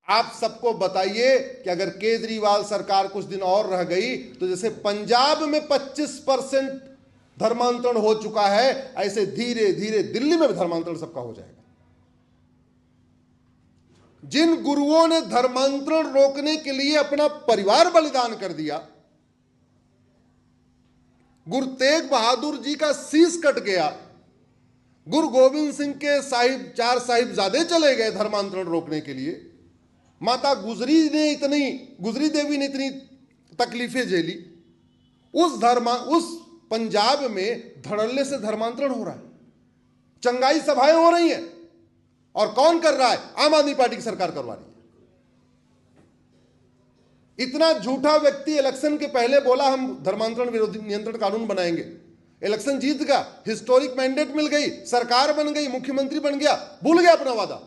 आप सबको बताइए कि अगर केजरीवाल सरकार कुछ दिन और रह गई तो जैसे पंजाब में 25% धर्मांतरण हो चुका है, ऐसे धीरे धीरे दिल्ली में भी धर्मांतरण सबका हो जाएगा। जिन गुरुओं ने धर्मांतरण रोकने के लिए अपना परिवार बलिदान कर दिया, गुरु तेग बहादुर जी का शीश कट गया, गुरु गोविंद सिंह के चार साहिबजादे चले गए धर्मांतरण रोकने के लिए, माता गुजरी देवी ने इतनी तकलीफें झेली, उस पंजाब में धड़ल्ले से धर्मांतरण हो रहा है, चंगाई सभाएं हो रही हैं, और कौन कर रहा है? आम आदमी पार्टी की सरकार करवा रही है। इतना झूठा व्यक्ति इलेक्शन के पहले बोला हम धर्मांतरण विरोधी नियंत्रण कानून बनाएंगे, इलेक्शन जीत गया, हिस्टोरिक मैंडेट मिल गई, सरकार बन गई, मुख्यमंत्री बन गया, भूल गया अपना वादा।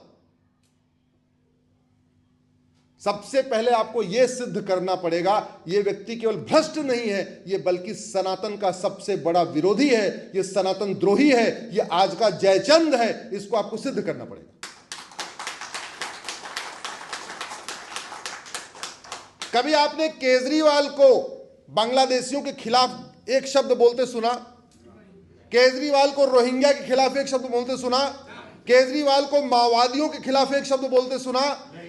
सबसे पहले आपको यह सिद्ध करना पड़ेगा यह व्यक्ति केवल भ्रष्ट नहीं है, यह बल्कि सनातन का सबसे बड़ा विरोधी है, यह सनातन द्रोही है, यह आज का जयचंद है। इसको आपको सिद्ध करना पड़ेगा। कभी आपने केजरीवाल को बांग्लादेशियों के खिलाफ एक शब्द बोलते सुना? केजरीवाल को रोहिंग्या के खिलाफ एक शब्द बोलते सुना? केजरीवाल को माओवादियों के खिलाफ एक शब्द बोलते सुना?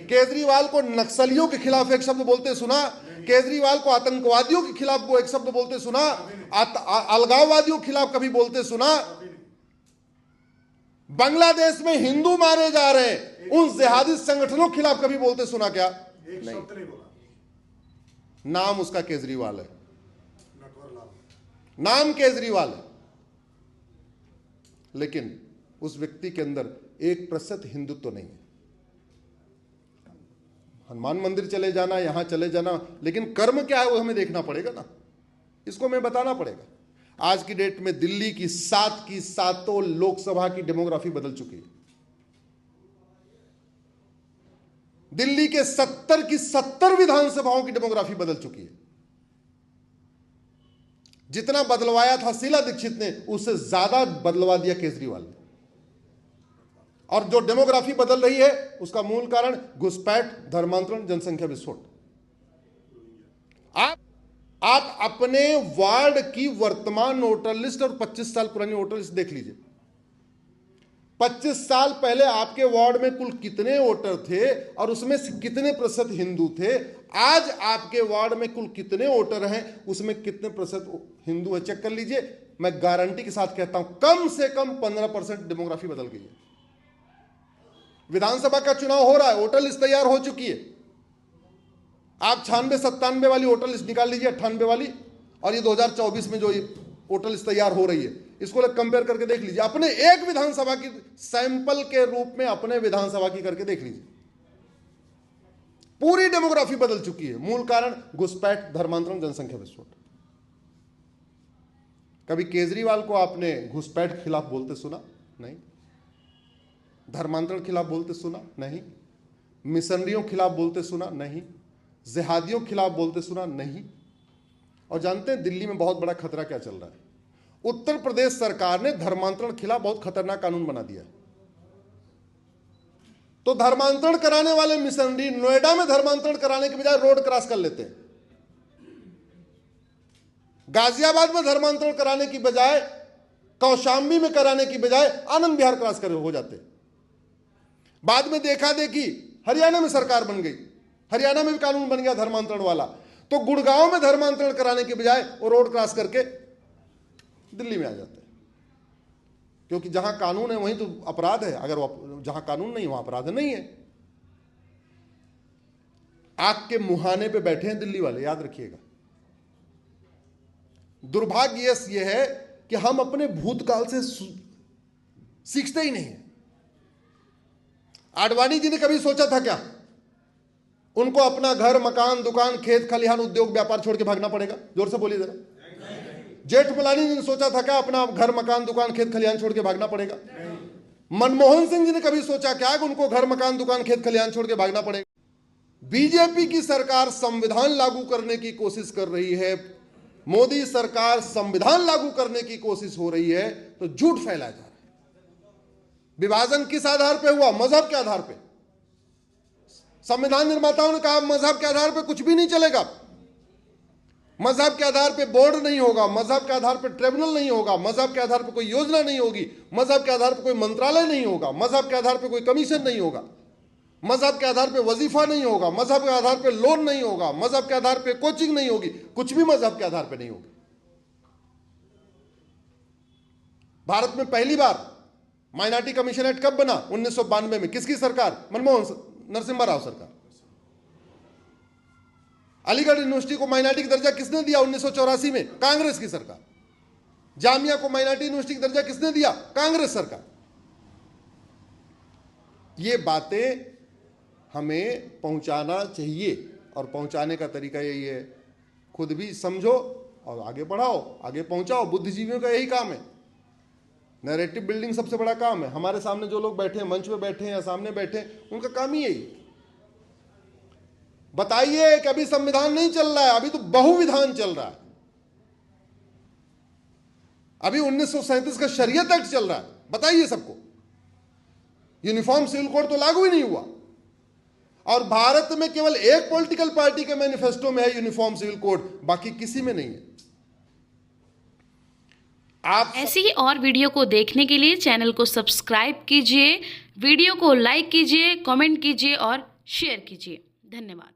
केजरीवाल को नक्सलियों के खिलाफ एक शब्द बोलते सुना? केजरीवाल को आतंकवादियों के खिलाफ वो एक शब्द बोलते सुना? अलगाववादियों के खिलाफ कभी बोलते सुना? बांग्लादेश में हिंदू मारे जा रहे हैं, उन जिहादी संगठनों के खिलाफ कभी बोलते सुना क्या? नहीं। नाम उसका केजरीवाल है, नाम केजरीवाल है, लेकिन उस व्यक्ति के अंदर 1% हिंदुत्व नहीं है। हनुमान मंदिर चले जाना, यहां चले जाना, लेकिन कर्म क्या है वो हमें देखना पड़ेगा ना, इसको हमें बताना पड़ेगा। आज की डेट में दिल्ली की 7 की 7 लोकसभा की डेमोग्राफी बदल चुकी है। दिल्ली के 70 की 70 विधानसभाओं की डेमोग्राफी बदल चुकी है। जितना बदलवाया था शीला दीक्षित ने, उससे ज्यादा बदलवा दिया केजरीवाल ने। और जो डेमोग्राफी बदल रही है उसका मूल कारण घुसपैठ, धर्मांतरण, जनसंख्या विस्फोट। आप अपने वार्ड की वर्तमान वोटर लिस्ट और 25 साल पुरानी वोटर लिस्ट देख लीजिए। 25 साल पहले आपके वार्ड में कुल कितने वोटर थे और उसमें से कितने प्रतिशत हिंदू थे? आज आपके वार्ड में कुल कितने वोटर हैं, उसमें कितने प्रतिशत हिंदू है? चेक कर लीजिए। मैं गारंटी के साथ कहता हूं कम से कम 15% डेमोग्राफी बदल गई है। विधानसभा का चुनाव हो रहा है, वोटर लिस्ट तैयार हो चुकी है। आप 96-97 वाली वोटर लिस्ट निकाल लीजिए, 98 वाली, और ये 2024 में जो वोटर लिस्ट तैयार हो रही है, इसको कंपेयर करके देख लीजिए। अपने एक विधानसभा की सैंपल के रूप में अपने विधानसभा की करके देख लीजिए। पूरी डेमोग्राफी बदल चुकी है। मूल कारण घुसपैठ, धर्मांतरण, जनसंख्या विस्फोट। कभी केजरीवाल को आपने घुसपैठ के खिलाफ बोलते सुना? नहीं। धर्मांतरण खिलाफ बोलते सुना? नहीं। मिशनरियों के खिलाफ बोलते सुना? नहीं। जिहादियों के खिलाफ बोलते सुना? नहीं। और जानते हैं दिल्ली में बहुत बड़ा खतरा क्या चल रहा है? उत्तर प्रदेश सरकार ने धर्मांतरण के खिलाफ बहुत खतरनाक कानून बना दिया है। तो धर्मांतरण कराने वाले मिशनरी नोएडा में धर्मांतरण कराने के बजाय रोड क्रॉस कर लेते हैं, गाजियाबाद में धर्मांतरण कराने की बजाय, कौशाम्बी में कराने की बजाय आनंद विहार क्रॉस कर हो जाते। बाद में देखा देखी हरियाणा में सरकार बन गई, हरियाणा में भी कानून बन गया धर्मांतरण वाला, तो गुड़गांव में धर्मांतरण कराने के बजाय वो रोड क्रॉस करके दिल्ली में आ जाते हैं। क्योंकि जहां कानून है वहीं तो अपराध है, अगर जहां कानून नहीं वहां अपराध नहीं है। आग के मुहाने पे बैठे हैं दिल्ली वाले, याद रखिएगा। दुर्भाग्य यह है कि हम अपने भूतकाल से सीखते ही नहीं है। आडवाणी जी ने कभी सोचा था क्या उनको अपना घर, मकान, दुकान, खेत खलिहान, उद्योग, व्यापार छोड़ के भागना पड़ेगा? जोर से बोलिए जरा। जेठमलानी जी ने सोचा था क्या अपना घर, मकान, दुकान, खेत खलिहान छोड़ के भागना पड़ेगा? मनमोहन सिंह जी ने कभी सोचा क्या कि उनको घर, मकान, दुकान, खेत खलिहान छोड़ के भागना पड़ेगा? बीजेपी की सरकार संविधान लागू करने की कोशिश कर रही है, मोदी सरकार संविधान लागू करने की कोशिश हो रही है, तो झूठ फैलाया जा रहा है। विभाजन किस आधार पे हुआ? मजहब के आधार पे। संविधान निर्माताओं ने कहा मजहब के आधार पर कुछ भी नहीं चलेगा, मजहब के आधार पे बोर्ड नहीं होगा, मजहब के आधार पे ट्रिब्यूनल नहीं होगा, मजहब के आधार पे कोई योजना नहीं होगी, मजहब के आधार पे कोई मंत्रालय नहीं होगा, मजहब के आधार पे कोई कमीशन नहीं होगा, मजहब के आधार पे वजीफा नहीं होगा, मजहब के आधार पे लोन नहीं होगा, मजहब के आधार पे कोचिंग नहीं होगी, कुछ भी मजहब के आधार पे नहीं होगी। भारत में पहली बार माइनॉरिटी कमीशन एक्ट कब बना? 1992 में। किसकी सरकार? नरसिम्हा राव सरकार। अलीगढ़ यूनिवर्सिटी को माइनॉरिटी का दर्जा किसने दिया? 1984 में, कांग्रेस की सरकार। जामिया को माइनॉरिटी यूनिवर्सिटी का दर्जा किसने दिया? कांग्रेस सरकार। ये बातें हमें पहुंचाना चाहिए और पहुंचाने का तरीका यही है, खुद भी समझो और आगे बढ़ाओ, आगे पहुंचाओ। बुद्धिजीवियों का यही काम है। नैरेटिव बिल्डिंग सबसे बड़ा काम है। हमारे सामने जो लोग बैठे हैं, मंच पे बैठे हैं या सामने बैठे हैं, उनका काम ही यही। बताइए कि अभी संविधान नहीं चल रहा है, अभी तो बहुविधान चल रहा है। अभी 1937 का शरीयत एक्ट चल रहा है। बताइए सबको, यूनिफॉर्म सिविल कोड तो लागू ही नहीं हुआ। और भारत में केवल एक पॉलिटिकल पार्टी के मैनिफेस्टो में है यूनिफॉर्म सिविल कोड, बाकी किसी में नहीं है। आप ऐसी ही और वीडियो को देखने के लिए चैनल को सब्सक्राइब कीजिए, वीडियो को लाइक कीजिए, कमेंट कीजिए और शेयर कीजिए। धन्यवाद।